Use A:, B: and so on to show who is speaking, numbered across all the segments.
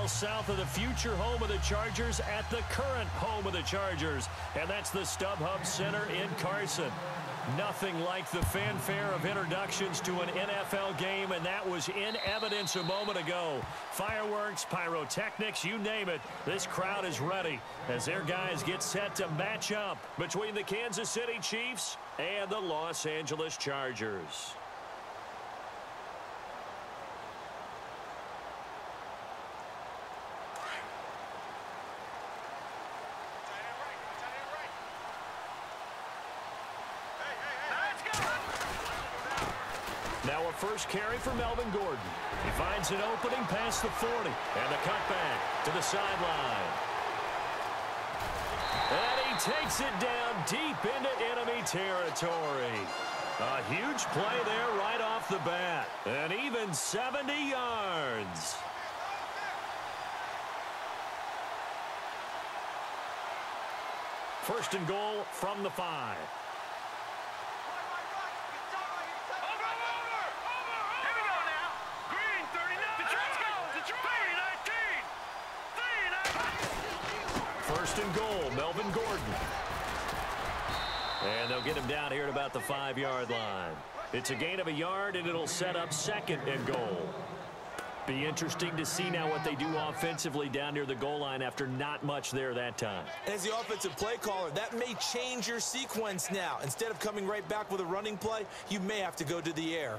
A: miles south of the future home of the Chargers at the current home of the Chargers. And that's the StubHub Center in Carson. Nothing like the fanfare of introductions to an NFL game, and that was in evidence a moment ago. Fireworks, pyrotechnics, you name it. This crowd is ready as their guys get set to match up between the Kansas City Chiefs and the Los Angeles Chargers. Now a first carry for Melvin Gordon. He finds an opening past the 40. And the cutback to the sideline. And he takes it down deep into enemy territory. A huge play there right off the bat. And even 70 yards. First and goal from the 5. First and goal, Melvin Gordon. And they'll get him down here at about the 5-yard line. It's a gain of a yard, and it'll set up second and goal. Be interesting to see now what they do offensively down near the goal line after not much there that time.
B: As the offensive play caller, that may change your sequence now. Instead of coming right back with a running play, you may have to go to the air.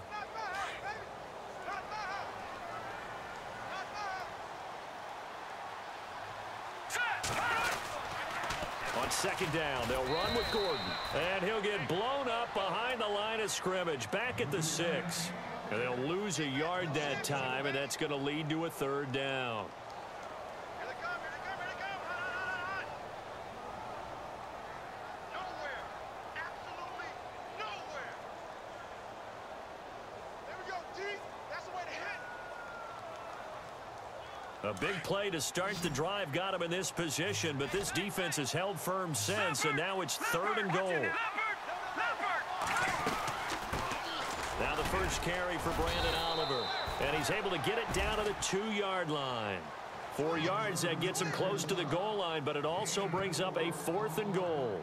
A: On second down, they'll run with Gordon. And he'll get blown up behind the line of scrimmage, back at the 6. And they'll lose a yard that time, and that's going to lead to a third down.
C: Here they come, here they come, here they come. Run. Nowhere. Absolutely nowhere. There we go, D. That's the way to hit.
A: A big play to start the drive got him in this position, but this defense has held firm since, and now it's third and goal. Now the first carry for Brandon Oliver, and he's able to get it down to the 2-yard line. 4 yards, that gets him close to the goal line, but it also brings up a 4th and goal.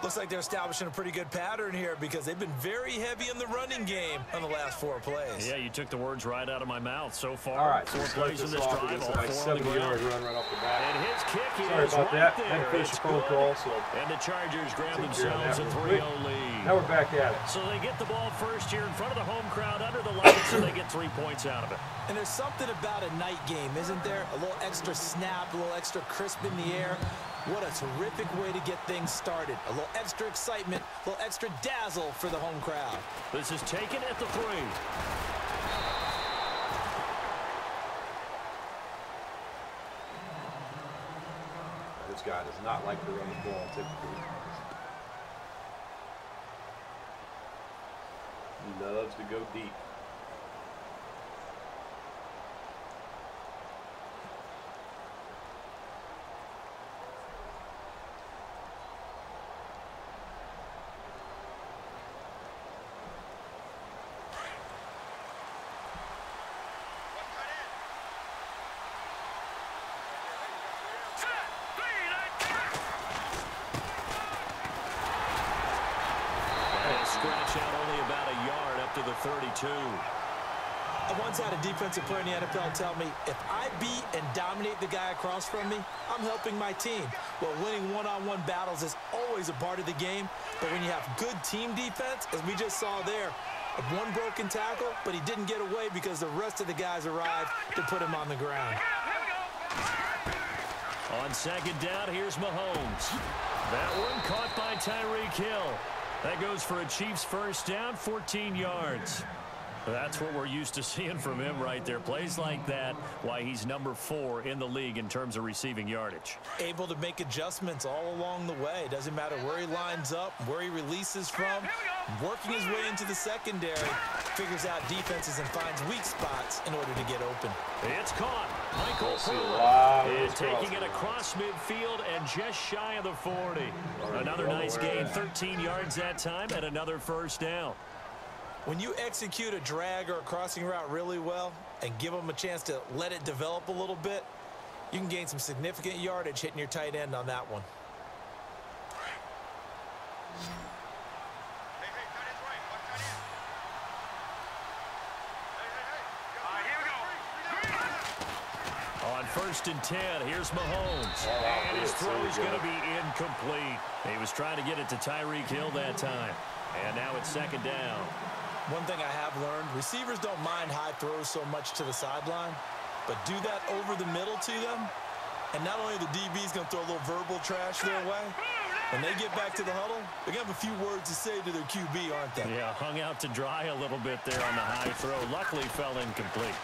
B: Looks like they're establishing a pretty good pattern here because they've been very heavy in the running game on the last 4 plays.
A: Yeah, you took the words right out of my mouth so far.
D: All right,
A: 4 plays in this drive, all 4 on the ground.
D: Run right off the bat.
A: And his kick
D: Sorry
A: is
D: about
A: right
D: that.
A: there.
D: Had to finish
A: It's
D: a phone
A: good.
D: call, so
A: And the Chargers grab
D: take care of
A: themselves a
D: that
A: 3-0
D: real quick.
A: lead.
D: Now we're back at it.
A: So they get the ball first here in front of the home crowd under the lights, and they get 3 points out of it.
B: And there's something about a night game, isn't there? A little extra snap, a little extra crisp in the air. What a terrific way to get things started. A little extra excitement, a little extra dazzle for the home crowd.
A: This is taken at the 3.
D: This guy does not like to run the ball typically. He loves to go deep.
A: Scratch out only about a yard up to the 32.
B: I once had a defensive player in the NFL tell me, if I beat and dominate the guy across from me, I'm helping my team. Well, winning one-on-one battles is always a part of the game, but when you have good team defense, as we just saw there, one broken tackle, but he didn't get away because the rest of the guys arrived to put him on the ground.
A: On second down, here's Mahomes. That one caught by Tyreek Hill. That goes for a Chiefs first down, 14 yards. That's what we're used to seeing from him right there. Plays like that, why he's number 4 in the league in terms of receiving yardage.
B: Able to make adjustments all along the way. Doesn't matter where he lines up, where he releases from. Working his way into the secondary, figures out defenses and finds weak spots in order to get open.
A: It's caught. Michael is taking it across midfield and just shy of the 40. Another nice gain, 13 yards that time, and another first down.
B: When you execute a drag or a crossing route really well and give them a chance to let it develop a little bit, You can gain some significant yardage hitting your tight end on that one.
C: Hey, tight end's right. Watch tight end. Hey. Here we go.
A: On 1st and 10, here's Mahomes. And his throw is going to be incomplete. He was trying to get it to Tyreek Hill that time. And now it's 2nd down.
B: One thing I have learned, receivers don't mind high throws so much to the sideline, but do that over the middle to them, and not only the DB's going to throw a little verbal trash their way, when they get back to the huddle, they're going to have a few words to say to their QB, aren't they?
A: Yeah, hung out to dry a little bit there on the high throw. Luckily fell incomplete.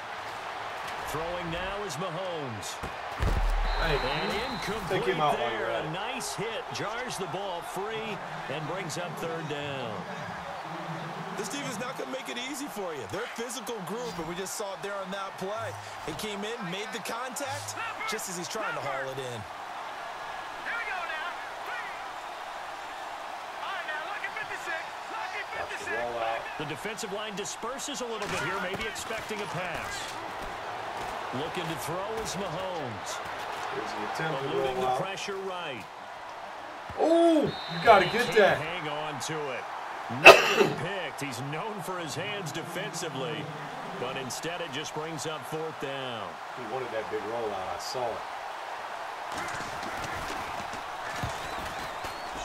A: Throwing now is Mahomes. And incomplete there. A nice hit. Jars the ball free and brings up 3rd down.
B: This team is not going to make it easy for you. They're a physical group, and we just saw it there on that play. He came in, made the contact, just as he's trying to haul it in.
C: Here we go now. All right, now, look at 56. Look at 56.
D: Roll out.
A: The defensive line disperses a little bit here, maybe expecting a pass. Looking to throw is Mahomes.
D: Here's the attempt to
A: Eluding
D: roll
A: the
D: out.
A: pressure right.
D: Oh, you got to get
A: Can't
D: that.
A: hang on to it. Nearly picked. He's known for his hands defensively, but instead it just brings up 4th down.
D: He wanted that big rollout. I saw it.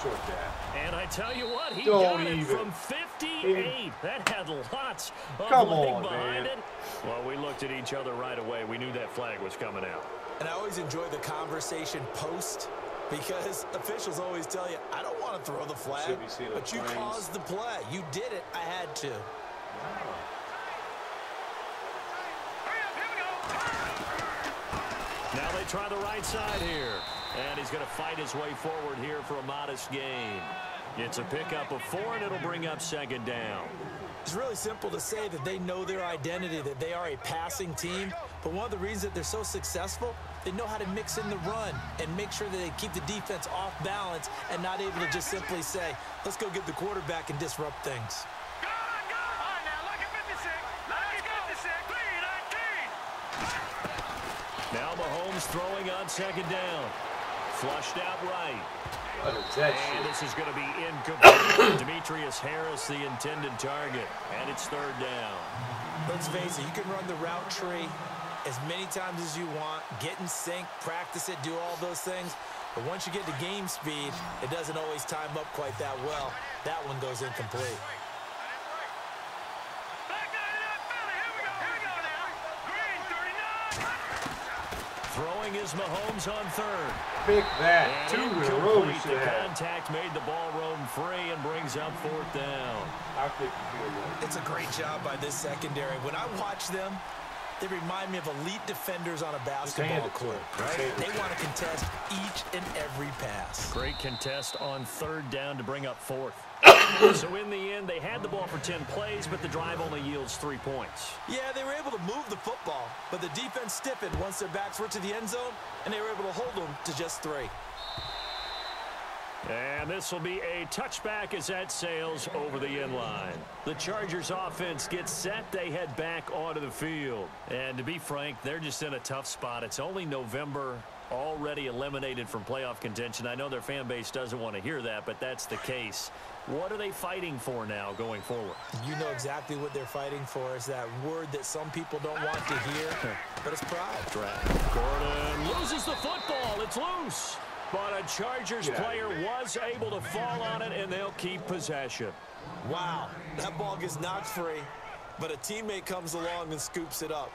D: Short that.
A: And I tell you what, he
D: Don't
A: got it
D: even.
A: from 58. That had lots of
D: Come
A: leg
D: on,
A: behind
D: man.
A: it. Well, we looked at each other right away. We knew that flag was coming out.
B: And I always enjoy the conversation post, because officials always tell you, I don't want to throw the flag,
D: Should be seeing
B: but you
D: flames.
B: caused the play. You did it. I had to.
A: Now they try the right side here. And he's going to fight his way forward here for a modest gain. It's a pickup of 4, and it'll bring up 2nd down.
B: It's really simple to say that they know their identity, that they are a passing team. But one of the reasons that they're so successful, they know how to mix in the run and make sure that they keep the defense off balance and not able to just simply say, let's go get the quarterback and disrupt things.
C: Go! All right, now, look at 56. Look at 56. 3, 19.
A: Now Mahomes throwing on 2nd down. Flushed out right.
D: What is that
A: And
D: shit?
A: this is going to be incomplete. Demetrius Harris, the intended target. And it's 3rd down.
B: Let's face it, you can run the route tree as many times as you want, get in sync, practice it, do all those things. But once you get to game speed, it doesn't always time up quite that well. That one goes incomplete.
C: Back down to that belly. Here we go now. Green, 39.
A: Throwing is Mahomes on 3rd.
D: Pick that.
A: And
D: 2 in a row you
A: incomplete.
D: should
A: The
D: have.
A: contact made the ball roam free and brings up 4th down.
D: How quick you feel that?
B: It's a great job by this secondary. When I watch them, they remind me of elite defenders on a basketball
D: hand it to
B: court.
D: him.
B: Right?
D: Hand it
B: They
D: to
B: want to contest each and every pass.
A: Great contest on 3rd down to bring up 4th. So in the end, they had the ball for 10 plays, but the drive only yields 3 points.
B: Yeah, they were able to move the football, but the defense stiffened once their backs were to the end zone, and they were able to hold them to just 3.
A: And this will be a touchback as that sails over the end line. The Chargers offense gets set. They head back onto the field. And to be frank, they're just in a tough spot. It's only November, already eliminated from playoff contention. I know their fan base doesn't want to hear that, but that's the case. What are they fighting for now going forward?
B: You know exactly what they're fighting for. Is that word that some people don't want to hear, but it's pride.
A: Gordon loses the football. It's loose. But a Chargers player was able to fall on it, and they'll keep possession.
B: Wow, that ball gets knocked free, but a teammate comes along and scoops it up.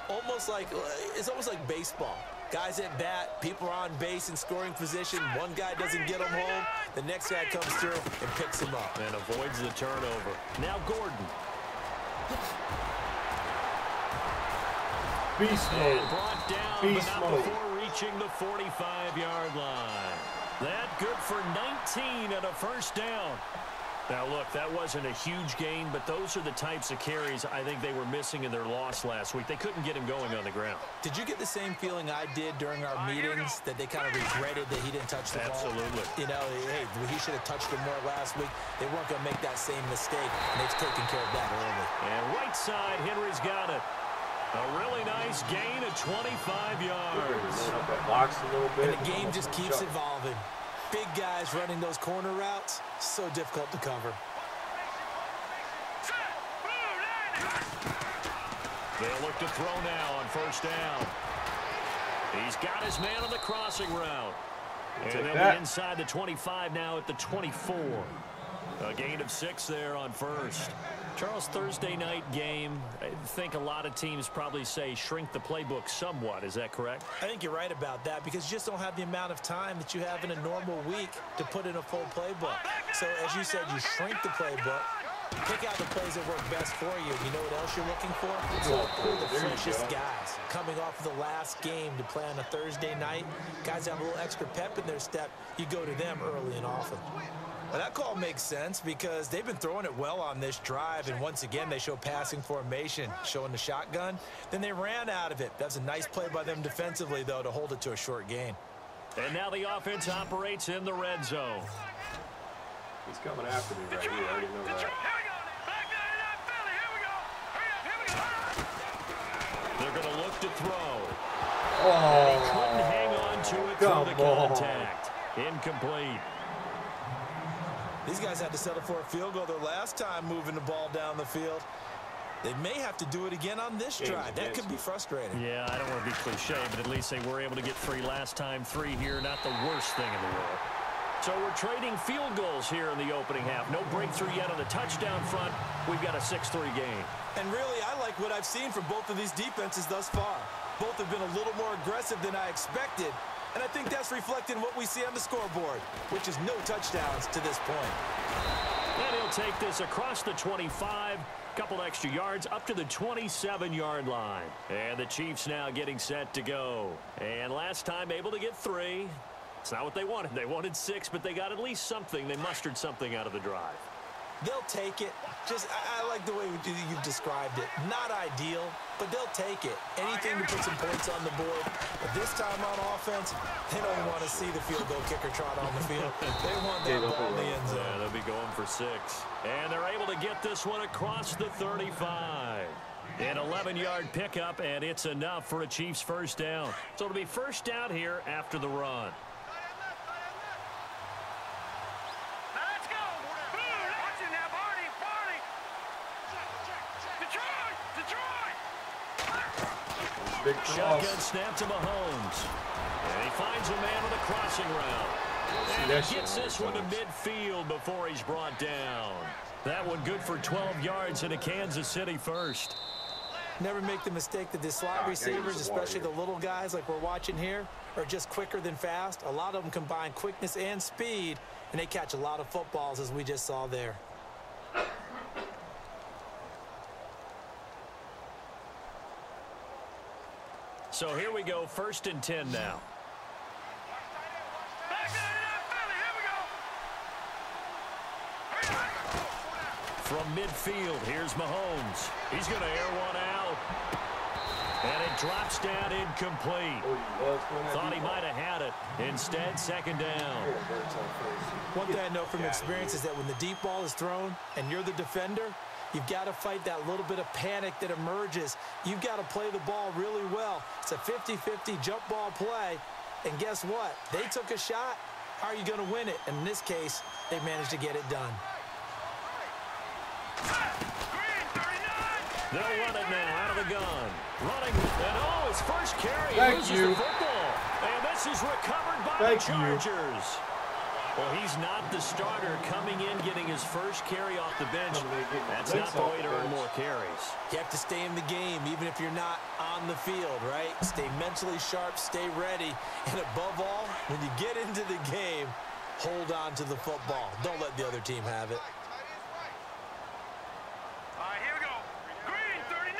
B: It's almost like baseball. Guys at bat, people are on base in scoring position. One guy doesn't get him home. The next guy comes through and picks him up.
A: And avoids the turnover. Now Gordon.
D: Beast
A: And
D: mode.
A: brought down,
D: Beast
A: but not
D: mode.
A: before reaching the 45-yard line. That good for 19 and a 1st down. Now, look, that wasn't a huge gain, but those are the types of carries I think they were missing in their loss last week. They couldn't get him going on the ground.
B: Did you get the same feeling I did during our meetings, that they kind of regretted that he didn't touch the ball?
A: Absolutely.
B: You know, hey, he should have touched it more last week. They weren't going to make that same mistake, and they've taken care of that early.
A: And right side, Henry's got it. A really nice gain of 25 yards.
D: Load up that box a little bit.
B: And the game just keeps evolving. Big guys running those corner routes, so difficult to cover.
A: They'll look to throw now on first down. He's got his man on the crossing route. And they'll be inside the 25 now at the 24. A gain of 6 there on first. Charles, Thursday night game, I think a lot of teams probably say shrink the playbook somewhat. Is that correct?
B: I think you're right about that because you just don't have the amount of time that you have in a normal week to put in a full playbook. So, as you said, you shrink the playbook, pick out the plays that work best for you. You know what else you're looking for? The freshest guys coming off of the last game to play on a Thursday night. Guys have a little extra pep in their step. You go to them early and often. Well, that call makes sense because they've been throwing it well on this drive, and once again, they show passing formation, showing the shotgun. Then they ran out of it. That's a nice play by them defensively, though, to hold it to a short gain.
A: And now the offense operates in the red zone.
D: He's coming after me right here. I already know that.
A: They're going to look to throw.
D: Oh,
A: And he couldn't hang on to it through the contact. Incomplete.
B: These guys had to settle for a field goal their last time moving the ball down the field. They may have to do it again on this drive. That could be frustrating.
A: Yeah, I don't want to be cliche, but at least they were able to get 3 last time. 3 here, not the worst thing in the world. So we're trading field goals here in the opening half. No breakthrough yet on the touchdown front. We've got a 6-3 game.
B: And really, I like what I've seen from both of these defenses thus far. Both have been a little more aggressive than I expected. And I think that's reflected in what we see on the scoreboard, which is no touchdowns to this point.
A: And he'll take this across the 25, couple extra yards up to the 27-yard line. And the Chiefs now getting set to go. And last time able to get 3. It's not what they wanted. They wanted 6, but they got at least something. They mustered something out of the drive.
B: They'll take it. I like the way you've described it. Not ideal, but they'll take it. Anything to put some points on the board. But this time on offense, they don't want to see the field goal kicker trot on the field. They want that ball in the end zone.
A: Yeah, they'll be going for 6. And they're able to get this one across the 35. An 11-yard pickup, and it's enough for a Chiefs first down. So it'll be first down here after the run. Shotgun snap to Mahomes. And he finds a man on the crossing route. And he gets this one to midfield before he's brought down. That one good for 12 yards in a Kansas City first.
B: Never make the mistake that the slot receivers, especially the little guys like we're watching here, are just quicker than fast. A lot of them combine quickness and speed, and they catch a lot of footballs, as we just saw there.
A: So here we go, 1st and 10 now. From midfield, here's Mahomes. He's going to air one out. And it drops down incomplete. Thought he might have had it. Instead, 2nd down.
B: One thing I know from experience is that when the deep ball is thrown and you're the defender, you've got to fight that little bit of panic that emerges. You've got to play the ball really well. It's a 50-50 jump ball play. And guess what? They took a shot. How are you going to win it? And in this case, they managed to get it done.
A: They'll run it now out of the gun. Running, and his first carry loses the football. And this is recovered by the Chargers. Well, he's not the starter coming in, getting his first carry off the bench. That's not the way to earn more carries.
B: You have to stay in the game, even if you're not on the field, right? Stay mentally sharp, stay ready. And above all, when you get into the game, hold on to the football. Don't let the other team have it.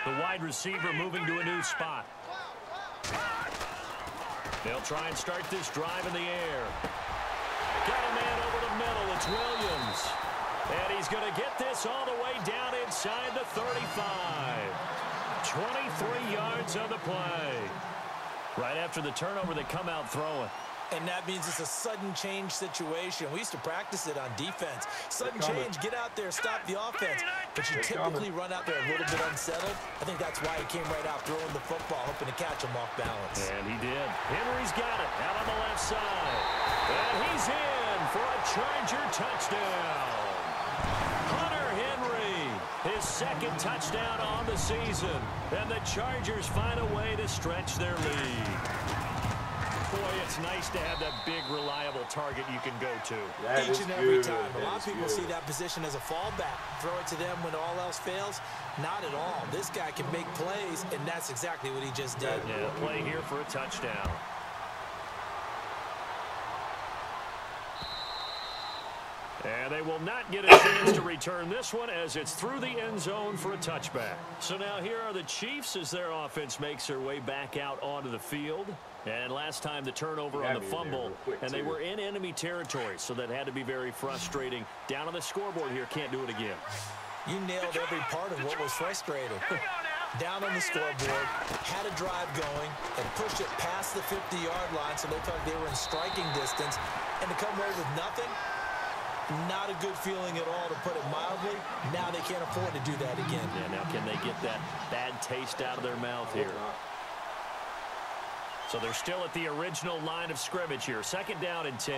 A: The wide receiver moving to a new spot. They'll try and start this drive in the air. Got a man over the middle. It's Williams. And he's going to get this all the way down inside the 35. 23 yards on the play. Right after the turnover, they come out throwing.
B: And that means it's a sudden change situation. We used to practice it on defense. Sudden change, get out there, stop the offense. But you typically run out there a little bit unsettled. I think that's why he came right out throwing the football, hoping to catch him off balance.
A: And he did. Henry's got it out on the left side. And he's in for a Charger touchdown. Hunter Henry, his second touchdown on the season. And the Chargers find a way to stretch their lead. Boy, it's nice to have that big, reliable target you can go to.
B: Each and every time. A lot of people see that position as a fallback. Throw it to them when all else fails. Not at all. This guy can make plays, and that's exactly what he just did.
A: Yeah, play here for a touchdown. And they will not get a chance to return this one as it's through the end zone for a touchback. So now here are the Chiefs as their offense makes their way back out onto the field. And last time the turnover on the fumble, and they were in enemy territory, so that had to be very frustrating. Down on the scoreboard here, can't do it again.
B: You nailed every part of what was frustrating. Down on the scoreboard, had a drive going, and pushed it past the 50-yard line so they thought they were in striking distance. And to come away with nothing, not a good feeling at all, to put it mildly. Now they can't afford to do that again.
A: Yeah, now can they get that bad taste out of their mouth here? So they're still at the original line of scrimmage here. Second down and 10.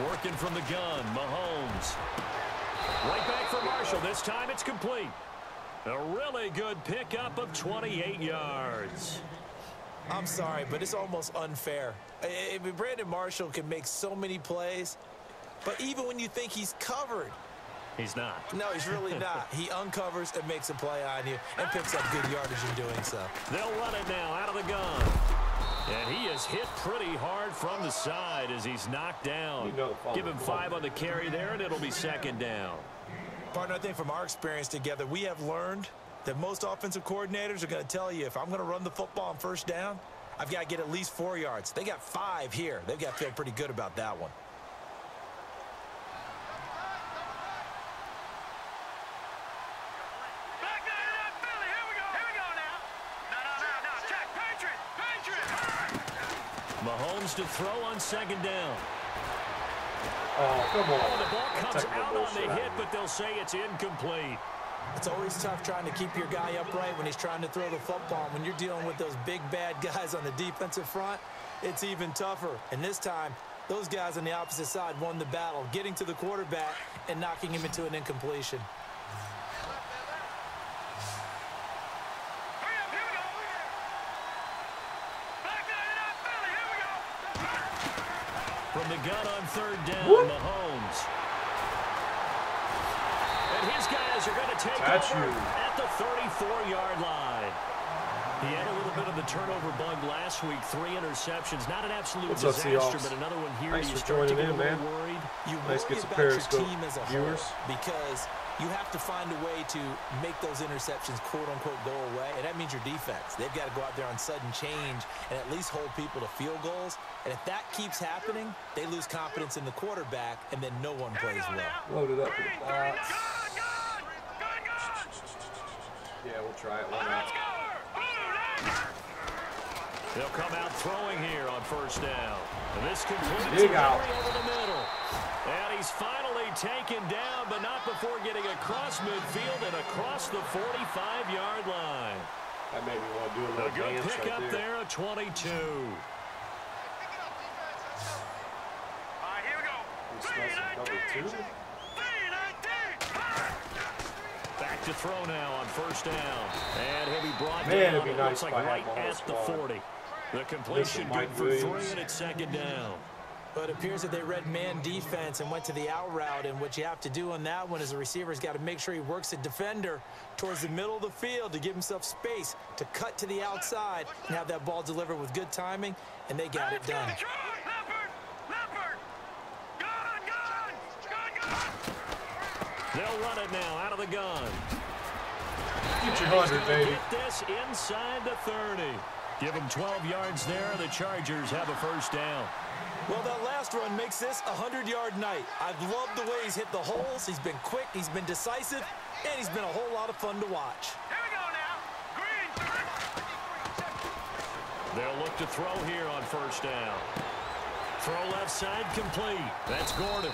A: Working from the gun, Mahomes. Right back for Marshall. This time it's complete. A really good pickup of 28 yards.
B: I'm sorry, but it's almost unfair. Brandon Marshall can make so many plays, but even when you think he's covered,
A: he's not.
B: No, he's really not. He uncovers and makes a play on you and picks up good yardage in doing so.
A: They'll run it now out of the gun. And he is hit pretty hard from the side as he's knocked down. Give him 5 on the carry there, and it'll be second down.
B: Partner, I think from our experience together, we have learned that most offensive coordinators are going to tell you, if I'm going to run the football on first down, I've got to get at least 4 yards. They got 5 here. They've got to feel pretty good about that one.
A: Mahomes to throw on second down.
D: Oh, come on.
A: Oh, the ball comes out on the hit, but they'll say it's incomplete.
B: It's always tough trying to keep your guy upright when he's trying to throw the football. When you're dealing with those big, bad guys on the defensive front, it's even tougher. And this time, those guys on the opposite side won the battle, getting to the quarterback and knocking him into an incompletion.
A: From the gun on third down, Mahomes. And his guys are going to take over at the 34-yard line. He had a little bit of the turnover bug last week. 3 interceptions. Not an absolute disaster, but another one here.
D: Thanks
A: you
D: for
A: start to
D: joining
A: get
D: in,
A: a little
D: man.
A: worried.
B: You
D: nice
B: worry
D: get some
B: about your
D: Periscope
B: team as a
D: viewers.
B: whole because you have to find a way to make those interceptions, quote-unquote, go away, and that means your defense. They've got to go out there on sudden change and at least hold people to field goals. And if that keeps happening, they lose confidence in the quarterback, and then no one plays well.
D: Load it up with the box. Yeah, we'll try it. Why not?
A: They'll come out throwing here on first down. And this completes
D: Dig out.
A: over the middle. And he's finally taken down, but not before getting across midfield and across the 45-yard line.
D: That made me want to do a little
A: good
D: dance
A: pickup
D: right
A: there at 22. Back to throw now on first down. And he'll be brought down.
D: It'd be
A: It
D: nice
A: looks like
D: if I
A: right
D: had
A: at the 40. The completion good for 3, and it's second down.
B: But it appears that they read man defense and went to the out route, and what you have to do on that one is the receiver's got to make sure he works the defender towards the middle of the field to give himself space to cut to the outside and have that ball delivered with good timing, and they got it done.
A: They'll run it now out of the gun.
D: Get your 100, baby.
A: Get this inside the 30. Give them 12 yards there. The Chargers have a first down.
B: Well, that last run makes this a 100-yard night. I've loved the way he's hit the holes. He's been quick, he's been decisive, and he's been a whole lot of fun to watch.
C: Here we go
A: They'll look to throw here on first down. Throw left side complete. That's Gordon.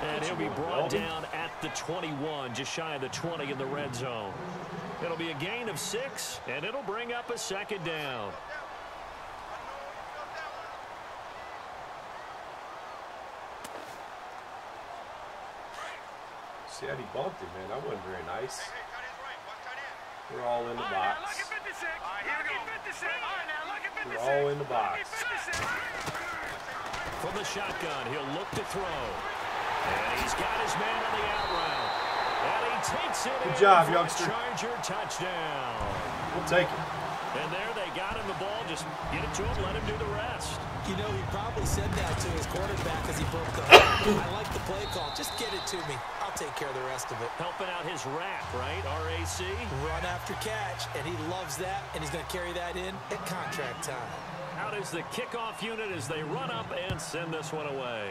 A: And he'll be brought down at the 21, just shy of the 20 in the red zone. It'll be a gain of 6, and it'll bring up a second down.
D: See how he bumped it, man. That wasn't very nice. We're all in the box. We're all in the box.
A: From the shotgun, he'll look to throw. And he's got his man on the out route. And he takes it.
D: Good job, youngster.
A: Charger touchdown.
D: We'll take it.
A: And there they got him the ball. Just get it to him, let him do the rest.
B: You know, he probably said that to his quarterback as he broke the huddle. I like the play call. Just get it to me. I'll take care of the rest of it.
A: Helping out his rack, right? RAC.
B: Run after catch, and he loves that, and he's going to carry that in at contract time.
A: Out is the kickoff unit as they run up and send this one away.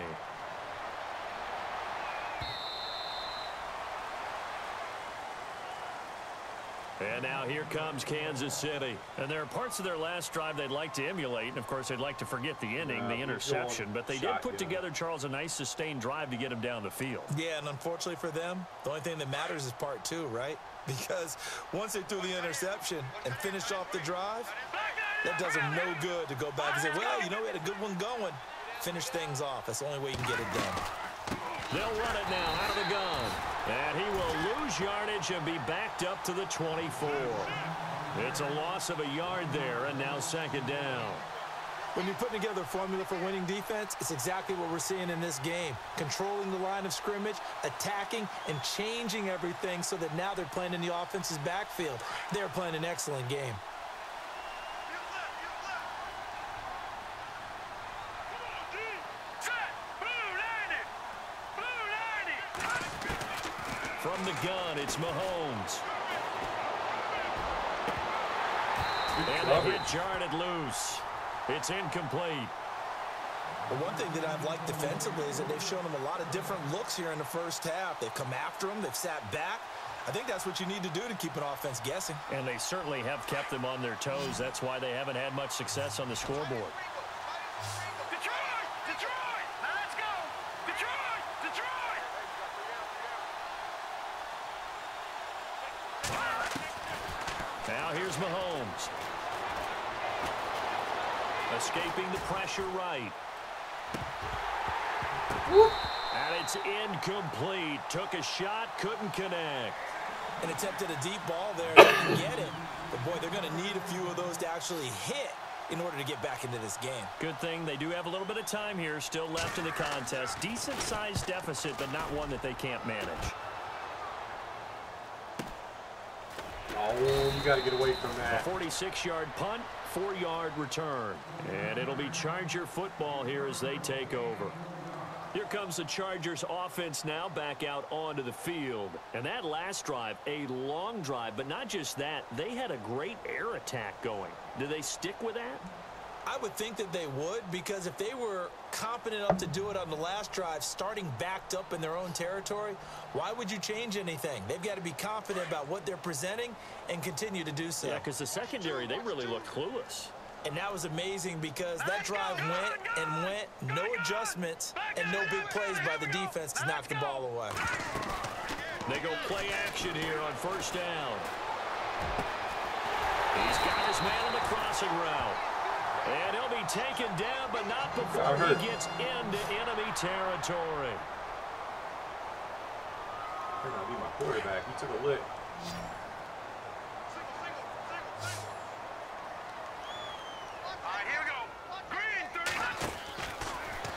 A: And now here comes Kansas City. And there are parts of their last drive they'd like to emulate. And, of course, they'd like to forget the ending, the interception. But they did put together, Charles, a nice sustained drive to get him down the field.
B: Yeah, and unfortunately for them, the only thing that matters is part 2, right? Because once they threw the interception and finished off the drive, that does them no good to go back and say, well, you know, we had a good one going. Finish things off. That's the only way you can get it done.
A: They'll run it now out of the gun. And he will lose yardage and be backed up to the 24. It's a loss of a yard there, and now second down.
B: When you're putting together a formula for winning defense, it's exactly what we're seeing in this game. Controlling the line of scrimmage, attacking, and changing everything so that now they're playing in the offense's backfield. They're playing an excellent game.
A: From the gun, it's Mahomes. And they get jarred loose. It's incomplete.
B: The one thing that I've liked defensively is that they've shown them a lot of different looks here in the first half. They've come after them. They've sat back. I think that's what you need to do to keep an offense guessing.
A: And they certainly have kept them on their toes. That's why they haven't had much success on the scoreboard. Now here's Mahomes. Escaping the pressure right. And it's incomplete. Took a shot, couldn't connect.
B: And attempted a deep ball there. They didn't get it. But, boy, they're going to need a few of those to actually hit in order to get back into this game.
A: Good thing they do have a little bit of time here still left in the contest. Decent-sized deficit, but not one that they can't manage.
D: Oh, you got to get away from that.
A: A 46-yard punt, 4-yard return. And it'll be Charger football here as they take over. Here comes the Chargers offense now back out onto the field. And that last drive, a long drive, but not just that. They had a great air attack going. Do they stick with that?
B: I would think that they would, because if they were competent enough to do it on the last drive, starting backed up in their own territory, why would you change anything? They've got to be confident about what they're presenting and continue to do so.
A: Yeah, because the secondary, they really looked clueless.
B: And that was amazing because that drive went and went, no adjustments, and no big plays by the defense to knock the ball away.
A: They go play action here on first down. He's got his man on the crossing route. And he'll be taken down, but not before he gets into enemy territory.
D: They're going to be my quarterback. He took a lick.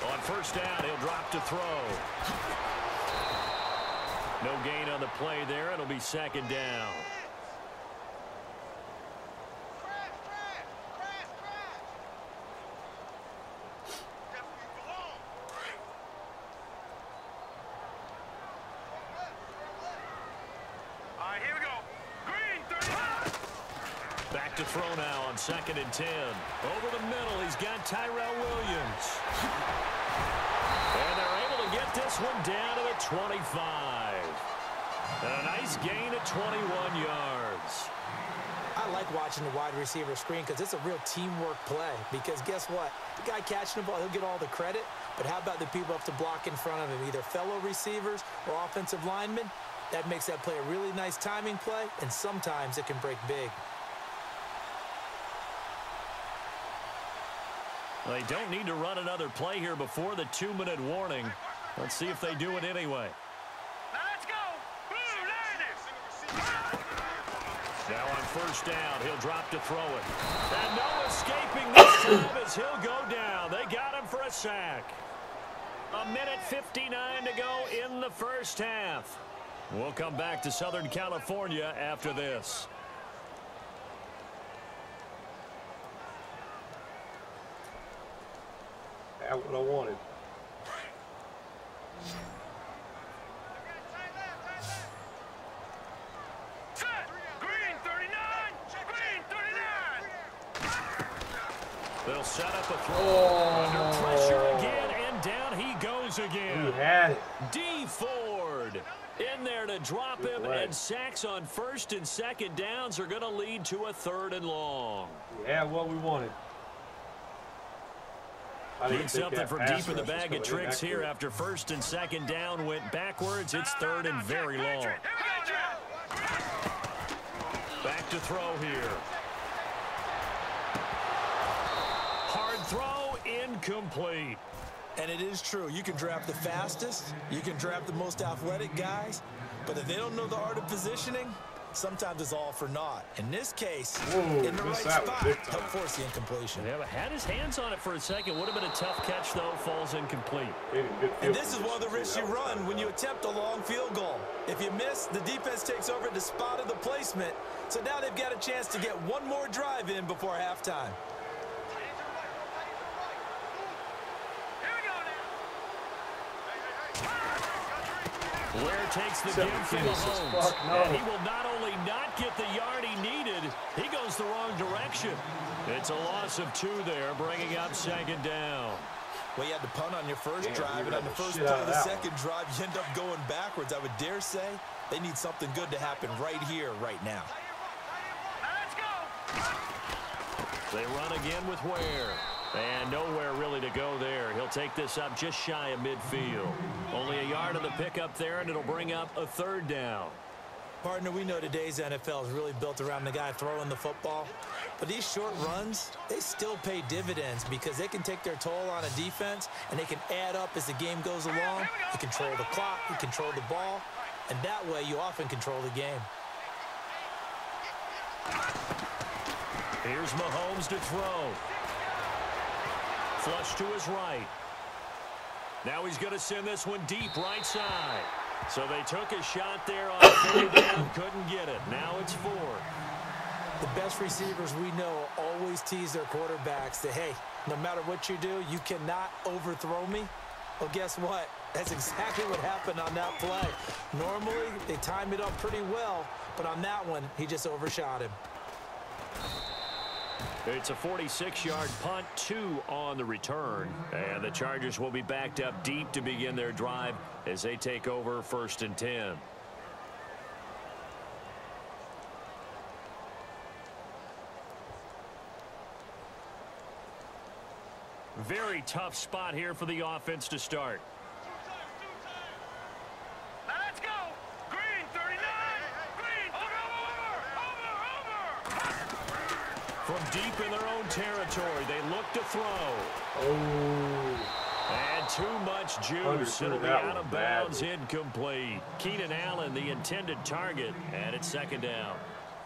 A: On first down, he'll drop to throw. No gain on the play there. It'll be second down. Back to throw now on 2nd and 10. Over the middle, he's got Tyrell Williams. And they're able to get this one down to the 25. And a nice gain at 21 yards.
B: I I like watching the wide receiver screen because it's a real teamwork play. Because guess what? The guy catching the ball, he'll get all the credit. But how about the people up to block in front of him, either fellow receivers or offensive linemen? That makes that play a really nice timing play, and sometimes it can break big.
A: They don't need to run another play here before the 2-minute warning. Let's see if they do it anyway.
C: Let's go. Boom,
A: Now on first down, he'll drop to throw it. And no escaping this time as he'll go down. They got him for a sack. 1:59 to go in the first half. We'll come back to Southern California after this.
D: That's what I wanted.
C: Set. Green 39. Green 39.
A: They'll set up a throw. Under pressure again, and down he goes again.
D: He had it.
A: D. Ford in there to drop him, and sacks on first and second downs are going to lead to a 3rd and long.
D: Yeah, what we wanted.
A: Need something from deep in the bag of tricks here after first and second down went backwards. It's 3rd and very long. Back to throw here. Hard throw, incomplete.
B: And it is true. You can draft the fastest. You can draft the most athletic guys. But if they don't know the art of positioning, sometimes it's all for naught. In this case, in the right spot, help force the incompletion.
A: Yeah, but had his hands on it for a second. Would have been a tough catch, though. Falls incomplete.
B: And this is one of the risks you run when you attempt a long field goal. If you miss, the defense takes over at the spot of the placement. So now they've got a chance to get one more drive in before halftime.
A: Ware takes the give for Mahomes. And he will not only not get the yard he needed, he goes the wrong direction. It's a loss of 2 there, bringing up 2nd down.
B: Well, you had to punt on your first drive, and on the first play of the second drive, you end up going backwards. I would dare say they need something good to happen right here, right now.
C: Let's go.
A: They run again with Ware. And nowhere really to go there. He'll take this up just shy of midfield. Only a yard of the pickup there, and it'll bring up a 3rd down.
B: Partner, we know today's NFL is really built around the guy throwing the football. But these short runs, they still pay dividends because they can take their toll on a defense, and they can add up as the game goes along. You control the clock, you control the ball, and that way you often control the game.
A: Here's Mahomes to throw. Flush to his right. Now he's going to send this one deep right side. So they took a shot there on 3rd down, couldn't get it. Now it's 4.
B: The best receivers we know always tease their quarterbacks that, hey, no matter what you do, you cannot overthrow me. Well, guess what? That's exactly what happened on that play. Normally, they time it up pretty well, but on that one, he just overshot him.
A: It's a 46-yard punt, 2 on the return. And the Chargers will be backed up deep to begin their drive as they take over 1st and 10. Very tough spot here for the offense to start.
C: Let's go. Green 39. Green. Over.
A: From deep in their own territory, they look to throw.
D: Oh.
A: And too much juice. It'll be out of bounds, incomplete. Keenan Allen, the intended target, and it's 2nd down.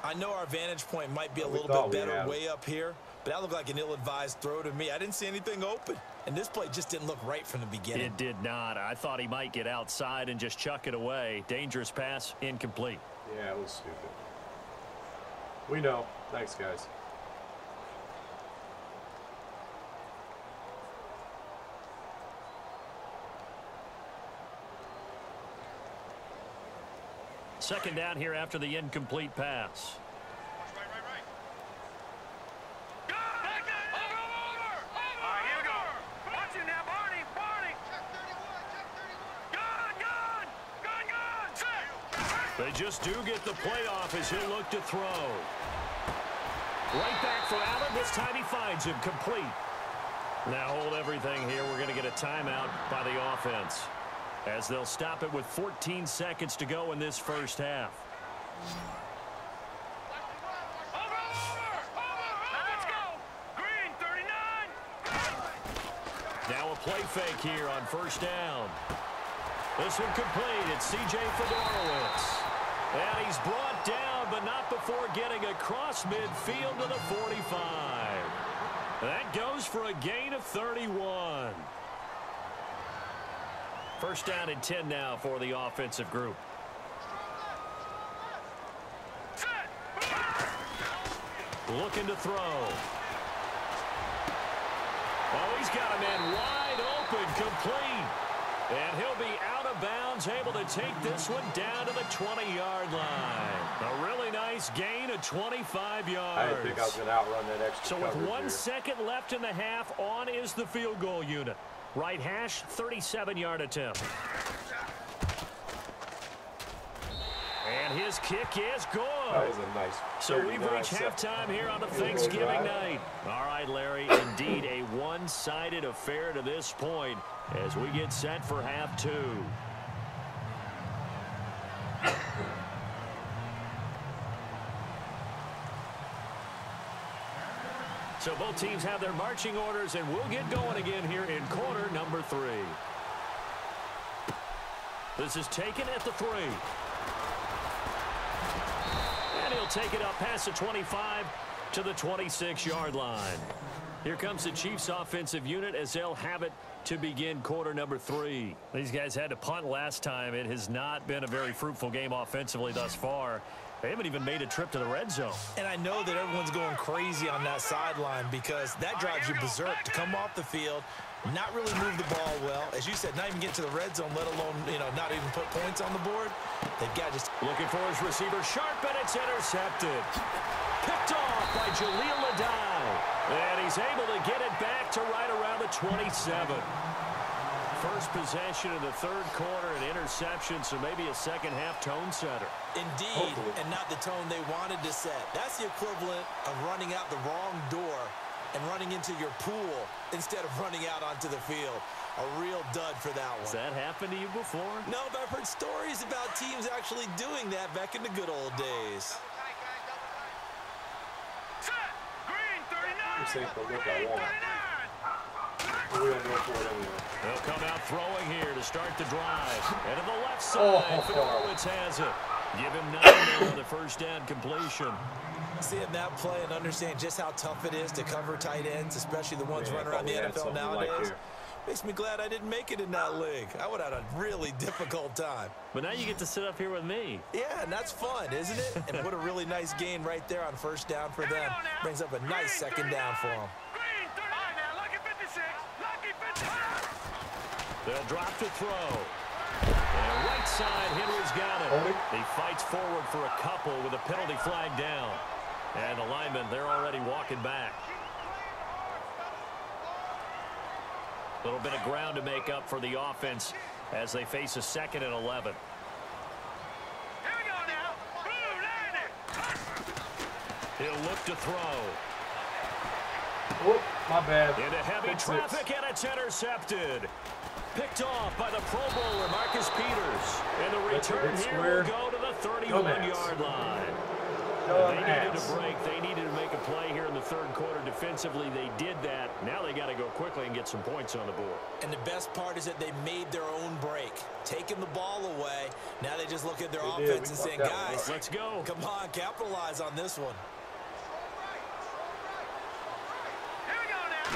B: I know our vantage point might be a little bit better way up here, but that looked like an ill-advised throw to me. I didn't see anything open, and this play just didn't look right from the beginning.
A: It did not. I thought he might get outside and just chuck it away. Dangerous pass, incomplete.
D: Yeah, it was stupid. We know. Thanks, guys.
A: Second down here after the incomplete pass.
C: Right. Go! Over. All right, here we go. Watch him now, Barney. Gun. Set.
A: They just do get the playoff as he'll look to throw. Right back for Allen. This time he finds him complete. Now hold everything here. We're going to get a timeout by the offense, as they'll stop it with 14 seconds to go in this first half.
C: Let's go. Green 39.
A: Now a play fake here on first down. This one complete. It's C.J. Fedorowicz. And he's brought down, but not before getting across midfield to the 45. That goes for a gain of 31. First down and 10 now for the offensive group. Looking to throw. Oh, he's got a man wide open, complete. And he'll be out of bounds, able to take this one down to the 20-yard line. A really nice gain of 25 yards.
D: I didn't think I was going to outrun that extra
A: So with 1
D: here.
A: second left in the half, on is the field goal unit. Right hash, 37-yard attempt. And his kick is good.
D: That was a nice.
A: So we've reached halftime here on a Thanksgiving night. All right, Larry, indeed a one-sided affair to this point as we get set for half two. So both teams have their marching orders, and we'll get going again here in quarter number 3. This is taken at the 3. And he'll take it up past the 25 to the 26-yard line. Here comes the Chiefs offensive unit as they'll have it to begin quarter number 3. These guys had to punt last time. It has not been a very fruitful game offensively thus far. They haven't even made a trip to the red zone.
B: And I know that everyone's going crazy on that sideline because that drives you berserk to come off the field, not really move the ball well. As you said, not even get to the red zone, let alone, not even put points on the board. They've got just...
A: Looking for his receiver, sharp, and it's intercepted. Picked off by Jaleel Adai. And he's able to get it back to right around the 27. First possession in the third quarter, an interception, so maybe a second-half tone setter.
B: Indeed, hopefully. And not the tone they wanted to set. That's the equivalent of running out the wrong door and running into your pool instead of running out onto the field. A real dud for that one.
A: Has that happened to you before?
B: No, but I've heard stories about teams actually doing that back in the good old days.
C: Green 39.
D: This ain't the look I want. We're going to go for it anyway.
A: They'll come out throwing here to start the drive. And to the left side, Fedorowicz has it. Give him 9 on the first down completion.
B: Seeing that play and understand just how tough it is to cover tight ends, especially the ones running around the NFL nowadays, makes me glad I didn't make it in that league. I would have had a really difficult time.
A: But now you get to sit up here with me.
B: Yeah, and that's fun, isn't it? And what a really nice gain right there on first down for them. Brings up a nice second down for them.
A: They'll drop to throw. And right side, Henry's got it. He fights forward for a couple with a penalty flag down. And the linemen, they're already walking back. A little bit of ground to make up for the offense as they face a 2nd and 11.
C: Here we go now.
A: He'll look to throw.
D: Whoop, my bad.
A: Into heavy traffic, and it's intercepted. Picked off by the Pro Bowler, Marcus Peters. And the return here will go to the 31-yard line. They needed a break. They needed to make a play here in the third quarter. Defensively, they did that. Now they got to go quickly and get some points on the board.
B: And the best part is that they made their own break, taking the ball away. Now they just look at their offense and saying, guys,
A: let's go.
B: Come on, capitalize on this one.
C: Here we go now.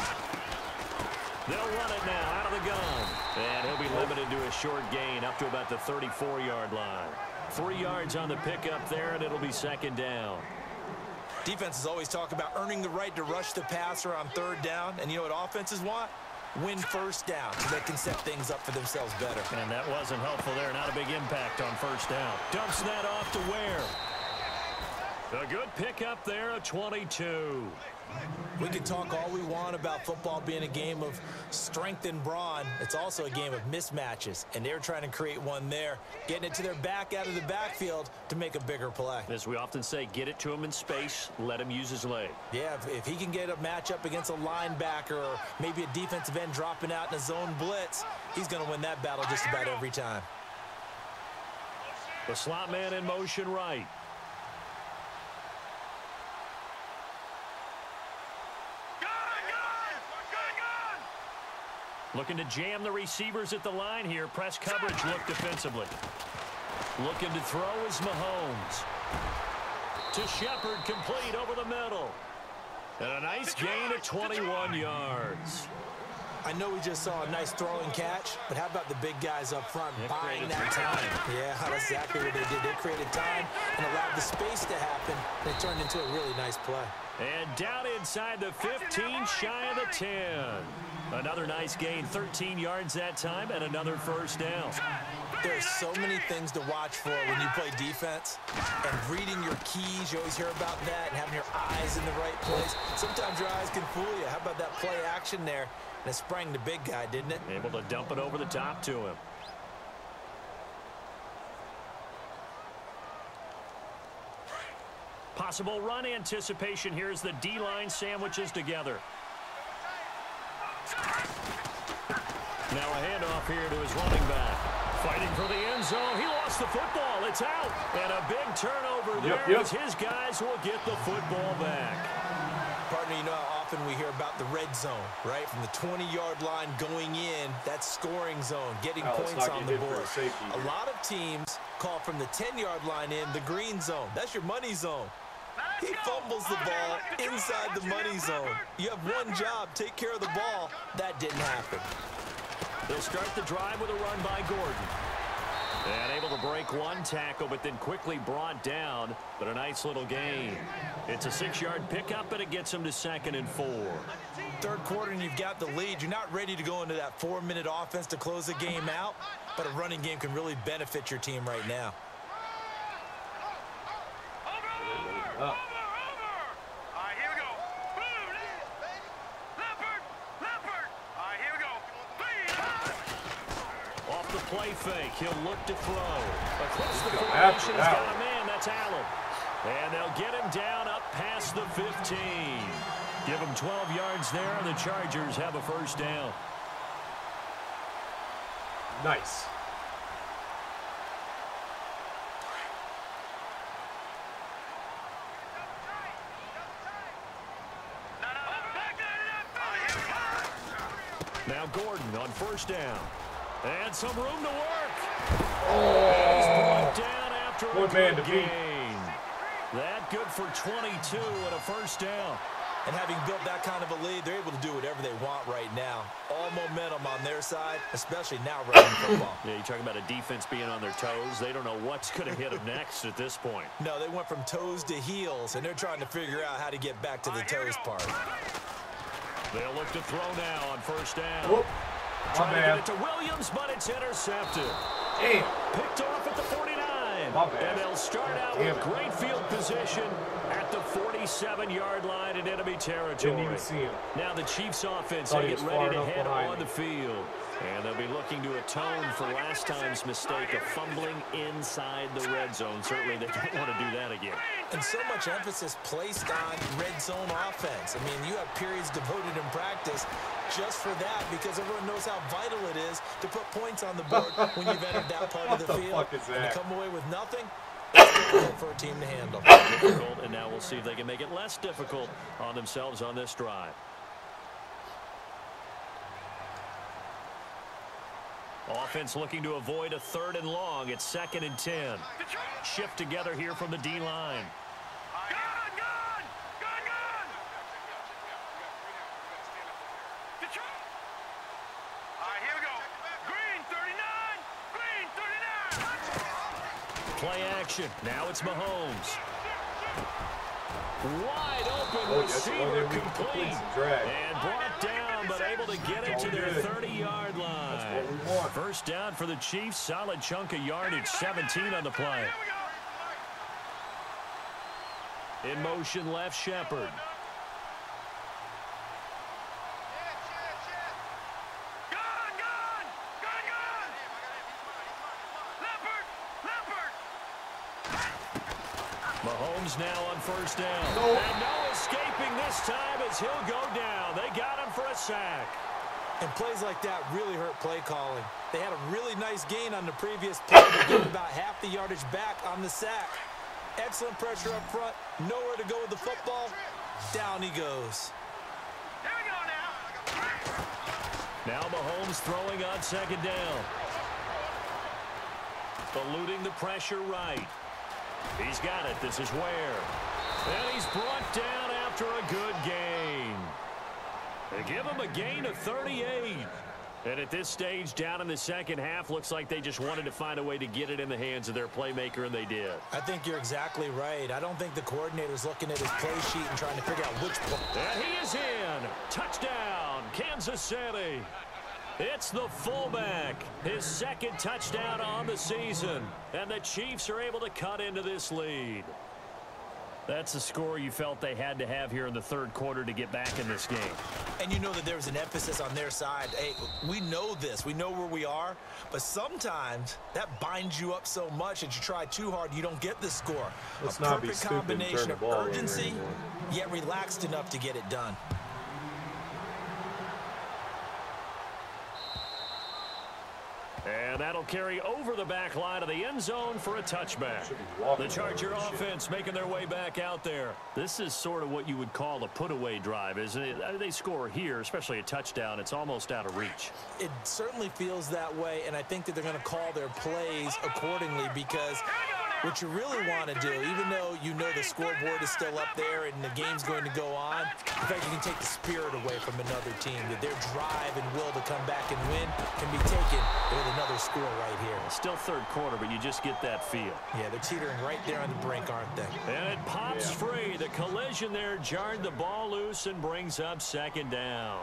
A: They'll run it now out of the gun. And he'll be limited to a short gain up to about the 34-yard line. 3 yards on the pickup there, and it'll be second down.
B: Defenses always talk about earning the right to rush the passer on third down. And you know what offenses want? Win first down so they can set things up for themselves better.
A: And that wasn't helpful there. Not a big impact on first down. Dumps that off to Ware. A good pickup there, a 22.
B: We can talk all we want about football being a game of strength and brawn. It's also a game of mismatches, and they're trying to create one there, getting it to their back out of the backfield to make a bigger play.
A: As we often say, get it to him in space, let him use his leg.
B: Yeah, if he can get a matchup against a linebacker or maybe a defensive end dropping out in a zone blitz, he's going to win that battle just about every time.
A: The slot man in motion right. Looking to jam the receivers at the line here. Press coverage look defensively. Looking to throw is Mahomes. To Shepard, complete over the middle. And a nice gain of 21 yards.
B: I know we just saw a nice throwing catch, but how about the big guys up front buying that time? Yeah, that's exactly what they did. They created time and allowed the space to happen. They turned into a really nice play.
A: And down inside the 15, shy of the 10. Another nice gain, 13 yards that time, and another first down.
B: There's so many things to watch for when you play defense. And reading your keys, you always hear about that, and having your eyes in the right place. Sometimes your eyes can fool you. How about that play action there? And it sprang the big guy, didn't it?
A: Able to dump it over the top to him. Possible run anticipation here as the D-line sandwiches together. Now a handoff here to his running back. Fighting for the end zone. He lost the football. It's out. And a big turnover there as his guys will get the football back.
B: Partner, you know how often we hear about the red zone, right? From the 20-yard line going in, that's scoring zone, getting points on the board. A lot of teams call from the 10-yard line in the green zone. That's your money zone. He fumbles the ball inside the money zone. You have one job, take care of the ball. That didn't happen.
A: They'll start the drive with a run by Gordon. And able to break one tackle, but then quickly brought down. But a nice little gain. It's a 6-yard pickup, and it gets him to 2nd and 4.
B: Third quarter, and you've got the lead. You're not ready to go into that 4-minute offense to close the game out, but a running game can really benefit your team right now.
C: Over. All right, here we go. Leopard. All right, here we go.
A: Off the play fake, he'll look to throw. Across the formation, he's got a man. That's Allen. And they'll get him down up past the 15. Give him 12 yards there, and the Chargers have a first down.
D: Nice.
A: Now Gordon on first down. And some room to work. And he's brought down after a good gain. That good for 22 and a first down.
B: And having built that kind of a lead, they're able to do whatever they want right now. All momentum on their side, especially now running football.
A: Yeah, you're talking about a defense being on their toes. They don't know what's going to hit them next at this point.
B: No, they went from toes to heels, and they're trying to figure out how to get back to the toes part.
A: They'll look to throw now on first down.
D: Whoop.
A: Trying to get it to Williams, but it's intercepted.
D: Damn.
A: Picked off at the 49. And they'll start out with great field position at the 47-yard line in enemy territory.
D: Didn't even see him.
A: Now the Chiefs offense, they get ready to head on the field. And they'll be looking to atone for last time's mistake of fumbling inside the red zone. Certainly they don't want to do that again.
B: And so much emphasis placed on red zone offense. I mean, you have periods devoted in practice just for that because everyone knows how vital it is to put points on the board when you've entered that part of the field.
D: What the fuck is that?
B: And to come away with nothing, that's difficult for a team to handle.
A: Difficult, and now we'll see if they can make it less difficult on themselves on this drive. Offense looking to avoid a 3rd and long. It's 2nd and 10. Shift together here from the D-line. Play action. Now it's Mahomes. Wide open receiver complete. And brought down, but able to get it to their 30-yard line. First down for the Chiefs. Solid chunk of yardage. 17 on the play. In motion, left Shepard. Mahomes now on first down.
D: No.
A: And no escaping this time as he'll go down. They got him for a sack.
B: And plays like that really hurt play calling. They had a really nice gain on the previous play, but gave about half the yardage back on the sack. Excellent pressure up front. Nowhere to go with the football. Down he goes.
C: Here we go now.
A: Now Mahomes throwing on second down. Eluding the pressure right. He's got it. This is Ware. And he's brought down after a good gain. They give him a gain of 38. And at this stage, down in the second half, looks like they just wanted to find a way to get it in the hands of their playmaker, and they did.
B: I think you're exactly right. I don't think the coordinator's looking at his play sheet and trying to figure out which play.
A: And he is in. Touchdown, Kansas City. It's the fullback. His second touchdown on the season. And the Chiefs are able to cut into this lead. That's the score you felt they had to have here in the third quarter to get back in this game.
B: And you know that there was an emphasis on their side. Hey, we know this. We know where we are. But sometimes that binds you up so much that you try too hard, you don't get the score.
D: Let's
B: a
D: not be
B: perfect
D: stupid and turn
B: combination
D: the
B: of
D: ball over
B: urgency,
D: anymore.
B: yet relaxed enough to get it done.
A: And that'll carry over the back line of the end zone for a touchback. The Charger offense making their way back out there. This is sort of what you would call a put-away drive, isn't it? They score here, especially a touchdown. It's almost out of reach.
B: It certainly feels that way, and I think that they're going to call their plays accordingly because what you really want to do, even though you know the scoreboard is still up there and the game's going to go on, in fact, you can take the spirit away from another team, that their drive and will to come back and win can be taken with another score right here.
A: Still third quarter, but you just get that feel.
B: Yeah, they're teetering right there on the brink, aren't they?
A: And it pops free. The collision there jarred the ball loose and brings up second down.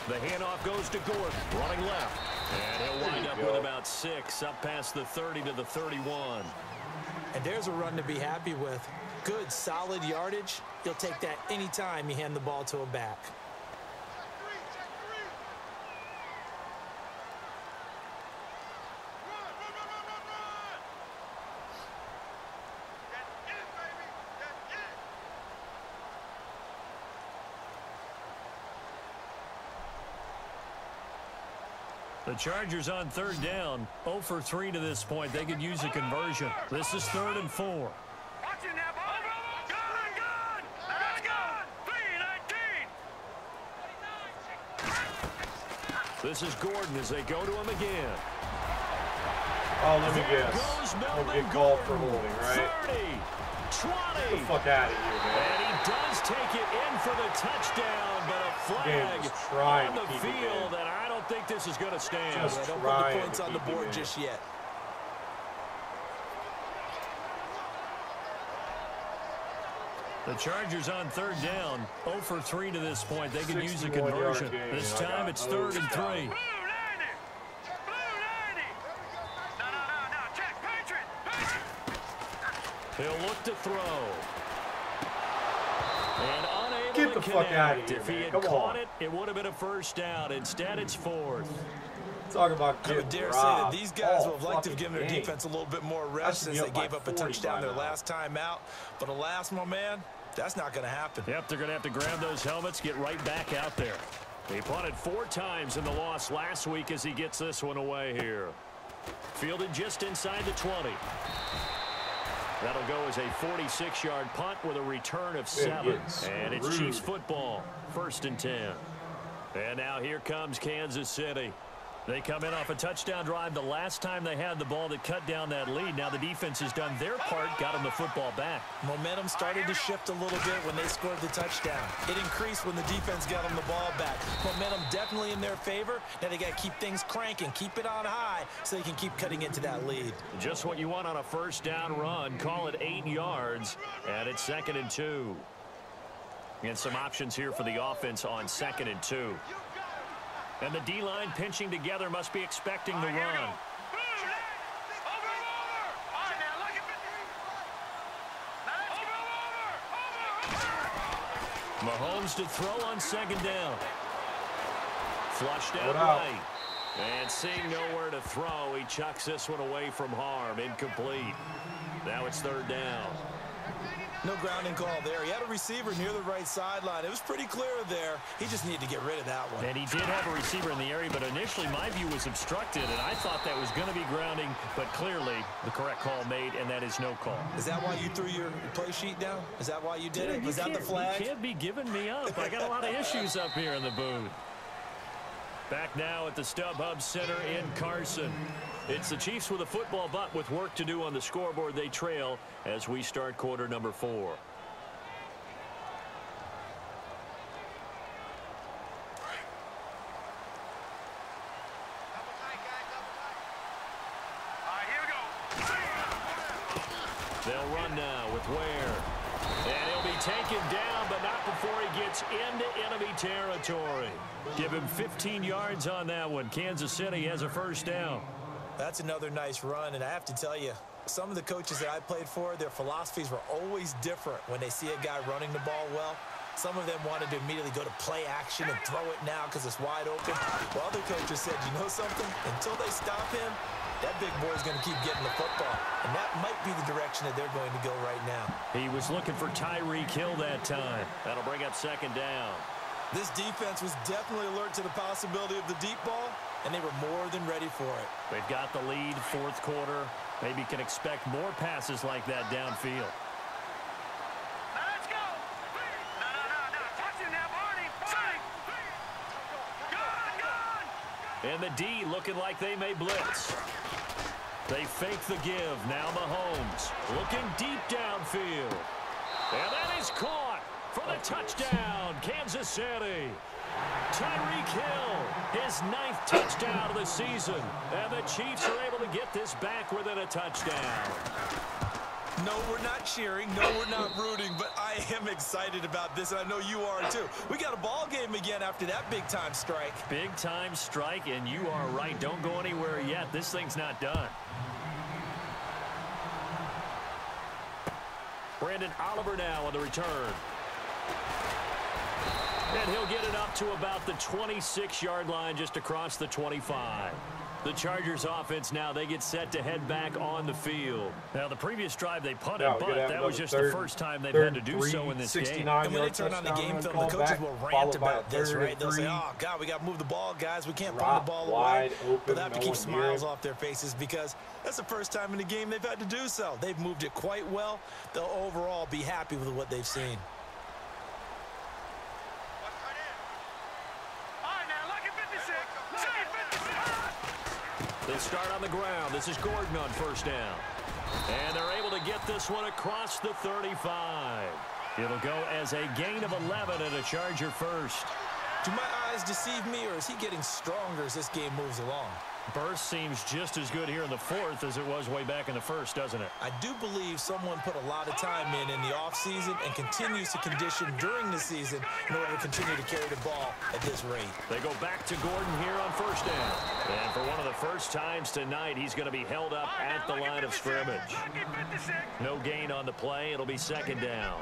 A: The handoff goes to Gordon, running left. And he'll wind up with about 6, up past the 30 to the 31.
B: And there's a run to be happy with. Good, solid yardage. You'll take that anytime you hand the ball to a back.
A: The Chargers on third down, 0 for 3 to this point. They could use a conversion. This is 3rd and 4.
C: Watch it now, ball. Good. Let's go. 3-19.
A: This is Gordon as they go to him again.
D: Oh, let me
A: There
D: guess.
A: goes
D: We'll
A: Melvin
D: get called for
A: Gordon.
D: holding, right?
A: 30, 20.
D: Get the fuck out of here, man.
A: And he does take it in for the touchdown, but a flag
D: Game's trying
A: on
D: to
A: the
D: keep it
A: field,
D: in.
A: and I don't think this is going to stand.
D: Just
B: Yeah, don't put
D: trying
B: the points
D: to
B: on the
D: keep it
B: board
D: in.
B: just yet.
A: The Chargers on third down, 0 for 3 to this point. They can use a
D: 61 yard
A: conversion.
D: gain.
A: This
D: I
A: time
D: got
A: it's
D: no
A: 3rd and
D: stop.
A: 3.
C: Blue 90. No. Check. Patriot.
A: He'll look to throw. And unable
D: Get
A: to
D: the fuck outta
A: connect.
D: here,
A: If he
D: man.
A: had
D: Come
A: caught
D: on.
A: it, it would have been a first down. Instead, it's 4th.
D: Talk about
B: I
D: getting
B: would dare say that
D: robbed
B: these guys
D: all
B: would have liked to have
D: fucking
B: given their
D: game.
B: defense a little bit more
D: I
B: rest
D: should
B: since
D: be
B: they
D: up by
B: gave up a
D: 40
B: touchdown
D: by
B: their
D: now.
B: last time out. But alas, my man, that's not going to happen.
A: Yep, they're going to have to grab those helmets, get right back out there. He punted 4 times in the loss last week as he gets this one away here. Fielded just inside the 20. That'll go as a 46-yard punt with a return of 7. And it's Chiefs football, 1st and 10. And now here comes Kansas City. They come in off a touchdown drive the last time they had the ball that cut down that lead. Now the defense has done their part, got them the football back.
B: Momentum started to shift a little bit when they scored the touchdown. It increased when the defense got them the ball back. Momentum definitely in their favor. Now they got to keep things cranking, keep it on high so they can keep cutting into that lead.
A: Just what you want on a first down run. Call it 8 yards, and it's 2nd and 2. And some options here for the offense on 2nd and 2. And the D-line pinching together must be expecting the run. Mahomes to throw on 2nd down. Flushed out right. And seeing nowhere to throw, he chucks this one away from harm. Incomplete. Now it's 3rd down.
B: No grounding call there. He had a receiver near the right sideline. It was pretty clear there. He just needed to get rid of that one.
A: And he did have a receiver in the area, but initially my view was obstructed, and I thought that was going to be grounding, but clearly the correct call made, and that is no call.
B: Is that why you threw your play sheet down? Is that why you did it? Was that the flag?
A: You can't be giving me up. I got a lot of issues up here in the booth. Back now at the StubHub Center in Carson. It's the Chiefs with a football, but with work to do on the scoreboard, they trail as we start quarter number 4. They'll run now with Ware. And he'll be taken down, but not before he gets into enemy territory. Give him 15 yards on that one. Kansas City has a first down.
B: That's another nice run, and I have to tell you, some of the coaches that I played for, their philosophies were always different when they see a guy running the ball well. Some of them wanted to immediately go to play action and throw it now because it's wide open. While other coaches said, you know something? Until they stop him, that big boy's going to keep getting the football. And that might be the direction that they're going to go right now.
A: He was looking for Tyreek Hill that time. That'll bring up 2nd down.
B: This defense was definitely alert to the possibility of the deep ball, and they were more than ready for it.
A: They've got the lead, 4th quarter. Maybe can expect more passes like that downfield.
C: Now let's go. No. Touch him now, Barney. Gone.
A: And the D looking like they may blitz. They fake the give. Now Mahomes looking deep downfield. And that is caught for the touchdown, Kansas City. Tyreek Hill, his 9th touchdown of the season. And the Chiefs are able to get this back within a touchdown.
B: No, we're not cheering. No, we're not rooting. But I am excited about this, and I know you are too. We got a ball game again after that big-time strike.
A: Big-time strike, and you are right. Don't go anywhere yet. This thing's not done. Brandon Oliver now on the return. And he'll get it up to about the 26-yard line, just across the 25. The Chargers offense now, they get set to head back on the field. Now, the previous drive they punted, but that was just the first time they've had to do so in this game.
B: And when they turn on the game film, the coaches will rant about this, right? They'll say, oh, God, we got to move the ball, guys. We can't punt the ball away. But they have to keep smiles off their faces because that's the first time in the game they've had to do so. They've moved it quite well. They'll overall be happy with what they've seen.
A: They start on the ground. This is Gordon on first down. And they're able to get this one across the 35. It'll go as a gain of 11 and a Charger first.
B: Do my eyes deceive me, or is he getting stronger as this game moves along?
A: Burst seems just as good here in the 4th as it was way back in the 1st, doesn't it?
B: I do believe someone put a lot of time in the offseason and continues to condition during the season in order to continue to carry the ball at this rate.
A: They go back to Gordon here on first down. And for one of the first times tonight, he's going to be held up at the line of scrimmage. No gain on the play. It'll be 2nd down.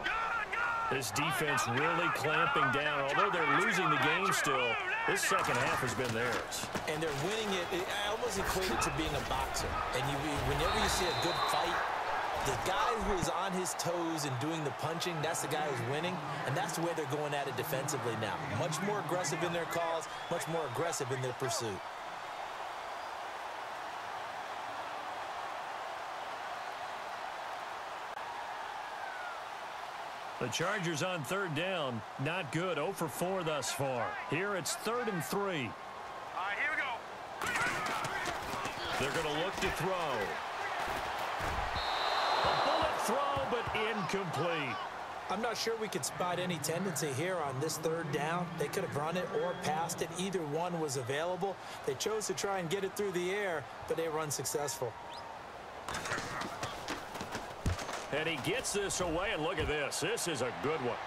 A: This defense really clamping down. Although they're losing the game still, this second half has been theirs.
B: And they're winning it. I almost equate it to being a boxer. And whenever you see a good fight, the guy who is on his toes and doing the punching, that's the guy who's winning. And that's the way they're going at it defensively now. Much more aggressive in their calls, much more aggressive in their pursuit.
A: The Chargers on 3rd down, not good. 0 for 4 thus far. Here it's 3rd and 3.
C: All right, here we go.
A: They're going to look to throw. A bullet throw, but incomplete.
B: I'm not sure we could spot any tendency here on this third down. They could have run it or passed it. Either one was available. They chose to try and get it through the air, but they were unsuccessful.
A: And he gets this away, and look at this. This is a good one.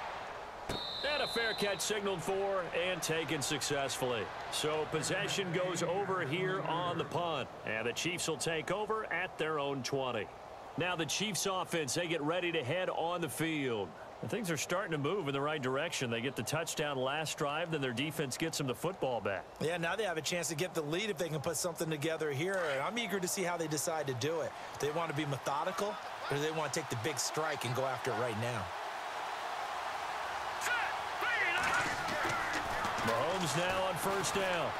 A: And a fair catch signaled for and taken successfully. So possession goes over here on the punt. And the Chiefs will take over at their own 20. Now the Chiefs offense, they get ready to head on the field. And things are starting to move in the right direction. They get the touchdown last drive, then their defense gets them the football back.
B: Yeah, now they have a chance to get the lead if they can put something together here. And I'm eager to see how they decide to do it. Do they want to be methodical, or do they want to take the big strike and go after it right now?
A: Mahomes now on first down.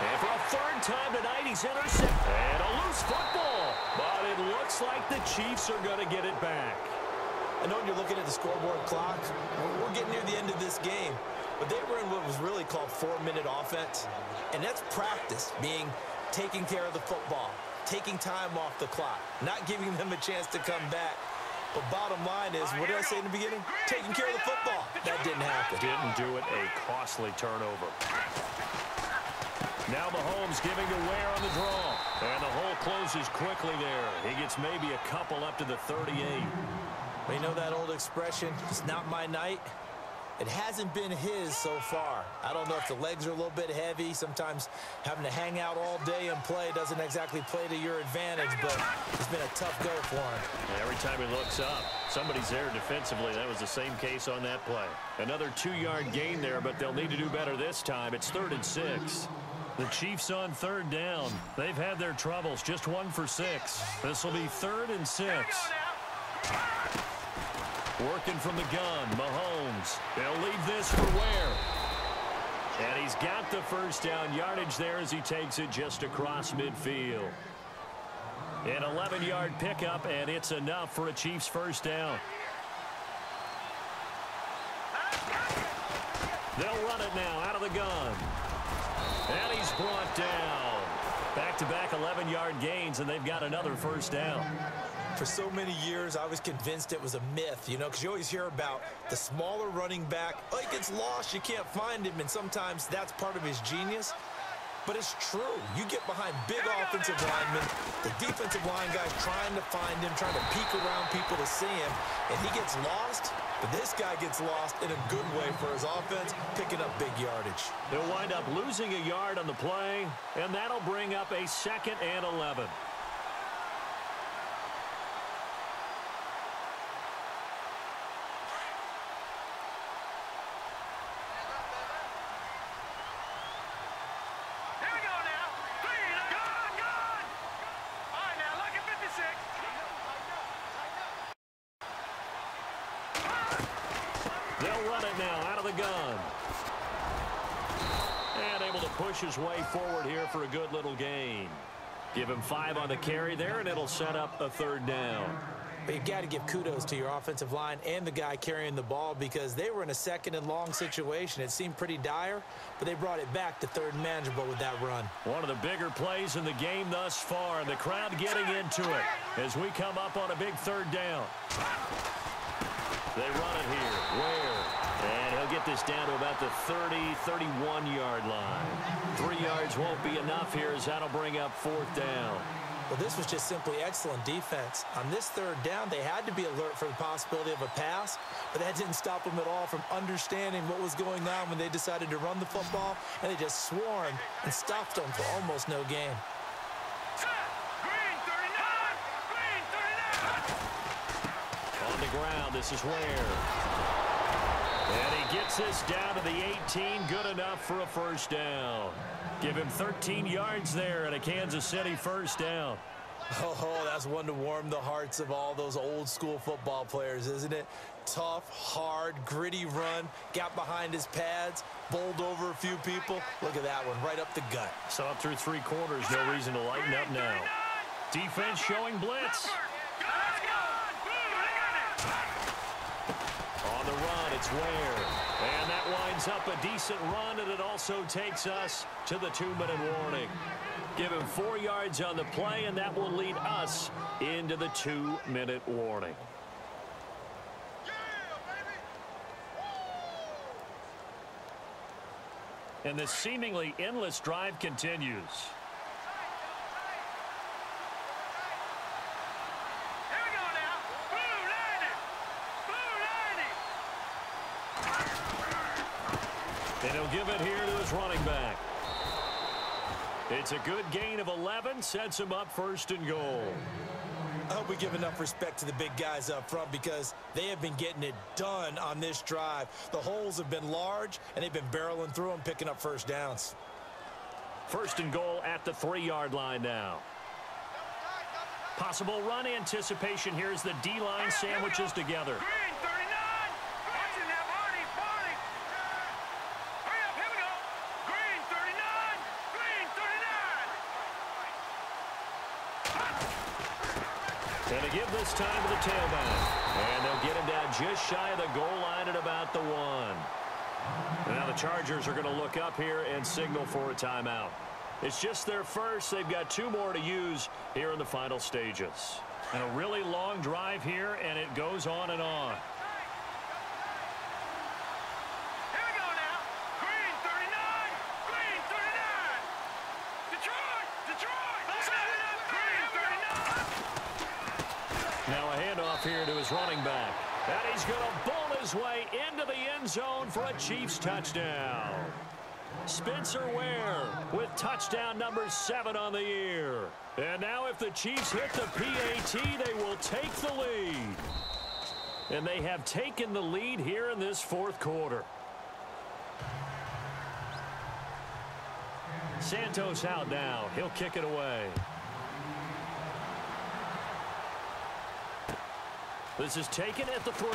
A: And for a third time tonight, he's intercepted. And a loose football. But it looks like the Chiefs are going to get it back.
B: I know when you're looking at the scoreboard clock, we're getting near the end of this game. But they were in what was really called 4-minute offense. And that's practice, being taking care of the football, taking time off the clock, not giving them a chance to come back. But bottom line is, what did I say in the beginning? Taking care of the football. That didn't happen.
A: Didn't do it. A costly turnover. Now Mahomes giving to Ware on the draw. And the hole closes quickly there. He gets maybe a couple up to the 38.
B: Well, you know that old expression, it's not my night? It hasn't been his so far. I don't know if the legs are a little bit heavy. Sometimes having to hang out all day and play doesn't exactly play to your advantage, but it's been a tough go for him.
A: And every time he looks up, somebody's there defensively. That was the same case on that play. Another 2-yard gain there, but they'll need to do better this time. It's 3rd and 6. The Chiefs on third down. They've had their troubles, just 1 for 6. This will be 3rd and 6. Working from the gun, Mahomes. They'll leave this for Ware. And he's got the first down yardage there as he takes it just across midfield. An 11-yard pickup, and it's enough for a Chiefs first down. They'll run it now out of the gun. And he's brought down. Back-to-back 11-yard gains, and they've got another first down.
B: For so many years, I was convinced it was a myth, you know, because you always hear about the smaller running back. Oh, he gets lost, you can't find him, and sometimes that's part of his genius. But it's true. You get behind big offensive linemen, the defensive line guys trying to find him, trying to peek around people to see him, and he gets lost. But this guy gets lost in a good way for his offense, picking up big yardage.
A: They'll wind up losing a yard on the play, and that'll bring up a 2nd and 11. They'll run it now out of the gun. And able to push his way forward here for a good little gain. Give him 5 on the carry there, and it'll set up a 3rd down.
B: But you've got to give kudos to your offensive line and the guy carrying the ball, because they were in a 2nd and long situation. It seemed pretty dire, but they brought it back to 3rd and manageable with that run.
A: One of the bigger plays in the game thus far, and the crowd getting into it as we come up on a big 3rd down. They run it here. Ware. And he'll get this down to about the 30, 31-yard line. 3 yards won't be enough here as that'll bring up 4th down.
B: Well, this was just simply excellent defense. On this 3rd down, they had to be alert for the possibility of a pass, but that didn't stop them at all from understanding what was going on when they decided to run the football, and they just swarmed and stopped them for almost no gain.
A: On the ground, this is Ware. And he gets this down to the 18, good enough for a first down. Give him 13 yards there and a Kansas City first down.
B: Oh, that's one to warm the hearts of all those old school football players, isn't it? Tough, hard, gritty run, got behind his pads, bowled over a few people. Look at that one, right up the gut.
A: So up through 3 quarters, no reason to lighten up now. Defense showing blitz. On the run, it's Ware. And that winds up a decent run, and it also takes us to the 2-minute warning. Give him 4 yards on the play, and that will lead us into the 2-minute warning. And this seemingly endless drive continues. And he'll give it here to his running back. It's a good gain of 11, sets him up 1st and goal.
B: I hope we give enough respect to the big guys up front because they have been getting it done on this drive. The holes have been large, and they've been barreling through them, picking up 1st downs.
A: 1st and goal at the 3-yard line now. Possible run anticipation here as the D-line sandwiches together. Going to give this time to the tailback. And they'll get him down just shy of the goal line at about the 1. Now the Chargers are going to look up here and signal for a timeout. It's just their first. They've got 2 more to use here in the final stages. And a really long drive here, and it goes on and on. Now a handoff here to his running back. And he's going to bowl his way into the end zone for a Chiefs touchdown. Spencer Ware with touchdown number 7 on the year. And now if the Chiefs hit the PAT, they will take the lead. And they have taken the lead here in this 4th quarter. Santos out now. He'll kick it away. This is taken at the 3.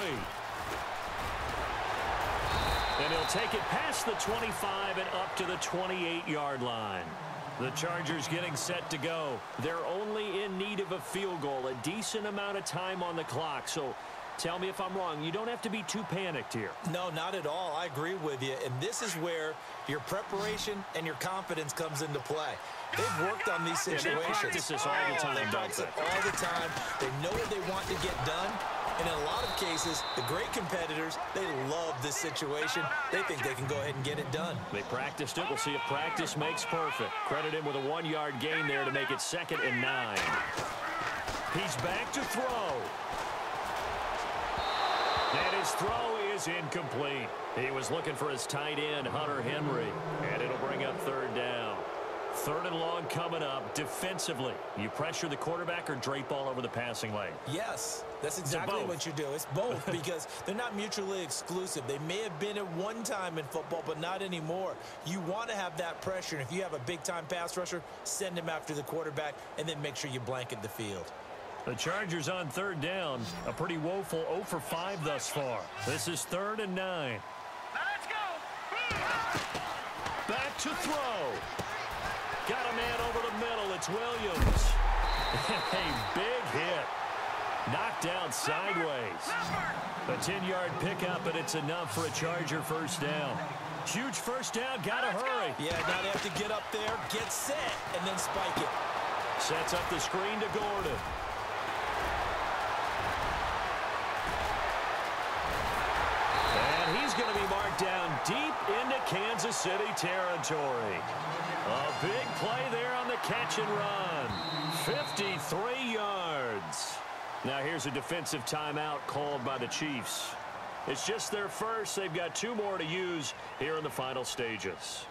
A: And he'll take it past the 25 and up to the 28-yard line. The Chargers getting set to go. They're only in need of a field goal, a decent amount of time on the clock. So tell me if I'm wrong. You don't have to be too panicked here.
B: No, not at all. I agree with you. And this is where your preparation and your confidence comes into play. They've worked on these situations.
A: They practice this all the time.
B: They practice it all the time. They know what they want to get done. And in a lot of cases, the great competitors, they love this situation. They think they can go ahead and get it done.
A: They practiced it. We'll see if practice makes perfect. Credit him with a 1-yard gain there to make it 2nd and 9. He's back to throw. And his throw is incomplete. He was looking for his tight end, Hunter Henry. And it'll bring up 3rd down. 3rd and long coming up. Defensively, you pressure the quarterback or drape all over the passing lane?
B: Yes, that's exactly what you do. It's both because they're not mutually exclusive. They may have been at one time in football, but not anymore. You want to have that pressure. And if you have a big-time pass rusher, send him after the quarterback and then make sure you blanket the field.
A: The Chargers on 3rd down. A pretty woeful 0 for 5 thus far. This is 3rd and 9.
C: Now let's go.
A: Back to throw. Got a man over the middle. It's Williams. A big hit. Knocked down sideways. A 10-yard pickup, and it's enough for a Charger 1st down. Huge 1st down. Got to hurry.
B: Yeah, now they have to get up there, get set, and then spike it.
A: Sets up the screen to Gordon. And he's going to be marked down deep into Kansas City territory. A big play there on the catch and run. 53 yards. Now here's a defensive timeout called by the Chiefs. It's just their first. They've got 2 more to use here in the final stages.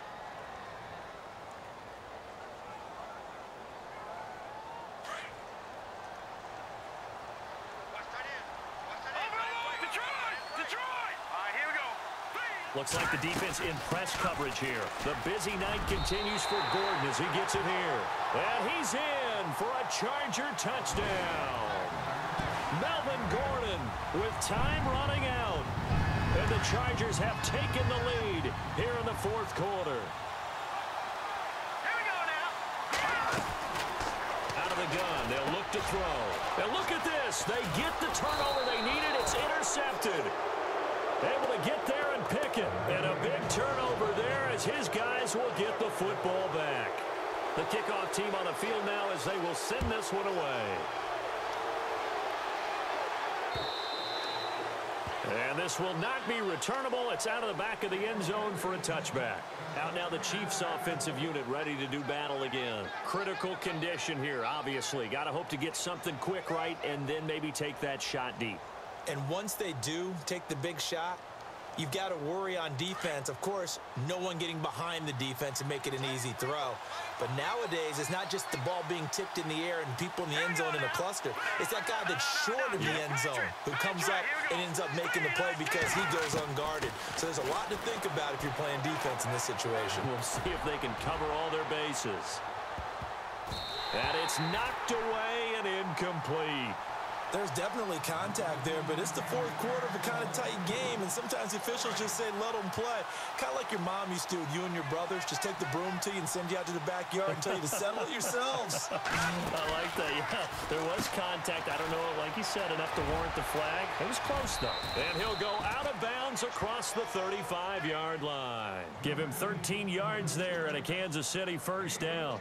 A: Looks like the defense in press coverage here. The busy night continues for Gordon as he gets it here. And he's in for a Charger touchdown. Melvin Gordon with time running out. And the Chargers have taken the lead here in the 4th quarter.
C: Here we go now.
A: Out of the gun, they'll look to throw. And look at this. They get the turnover they needed. It's intercepted. Able to get there and pick it. And a big turnover there as his guys will get the football back. The kickoff team on the field now as they will send this one away. And this will not be returnable. It's out of the back of the end zone for a touchback. Out now the Chiefs offensive unit ready to do battle again. Critical condition here, obviously. Got to hope to get something quick right and then maybe take that shot deep.
B: And once they do take the big shot, you've got to worry on defense. Of course, no one getting behind the defense and make it an easy throw. But nowadays, it's not just the ball being tipped in the air and people in the end zone in a cluster. It's that guy that's short in the end zone who comes up and ends up making the play because he goes unguarded. So there's a lot to think about if you're playing defense in this situation.
A: We'll see if they can cover all their bases. And it's knocked away and incomplete.
B: There's definitely contact there, but it's the fourth quarter of a kind of tight game, and sometimes the officials just say, let them play. Kind of like your mom used to with you and your brothers. Just take the broom to you and send you out to the backyard and tell you to settle it yourselves.
A: I like that, yeah. There was contact. I don't know, like you said, enough to warrant the flag. It was close, though. And he'll go out of bounds across the 35-yard line. Give him 13 yards there and a Kansas City first down.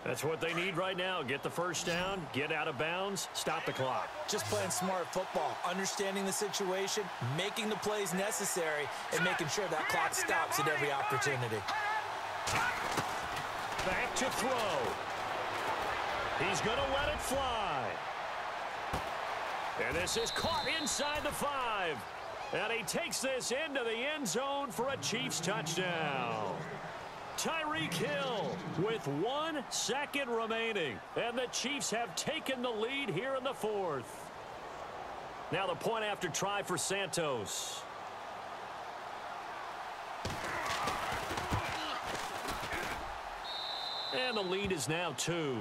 A: That's what they need right now. Get the first down, get out of bounds, stop the clock.
B: Just playing smart football, understanding the situation, making the plays necessary, and making sure that clock stops at every opportunity.
A: Back to throw. He's going to let it fly. And this is caught inside the 5. And he takes this into the end zone for a Chiefs touchdown. Tyreek Hill with 1 second remaining. And the Chiefs have taken the lead here in the fourth. Now the point after try for Santos. And the lead is now 2.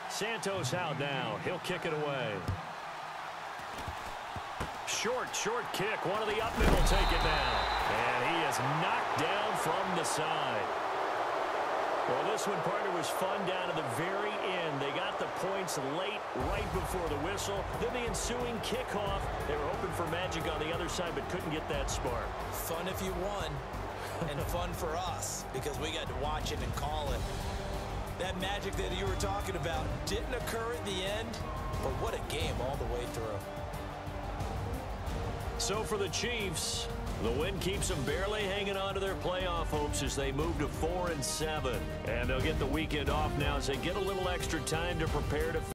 A: Santos out now. He'll kick it away. Short kick. One of the up middle take it down. And he is knocked down from the side. Well, this one, partner, was fun down to the very end. They got the points late, right before the whistle. Then the ensuing kickoff. They were hoping for magic on the other side, but couldn't get that spark.
B: Fun if you won, and fun for us, because we got to watch it and call it. That magic that you were talking about didn't occur at the end, but what a game all the way through.
A: So for the Chiefs, the win keeps them barely hanging on to their playoff hopes as they move to 4-7. And they'll get the weekend off now as they get a little extra time to prepare to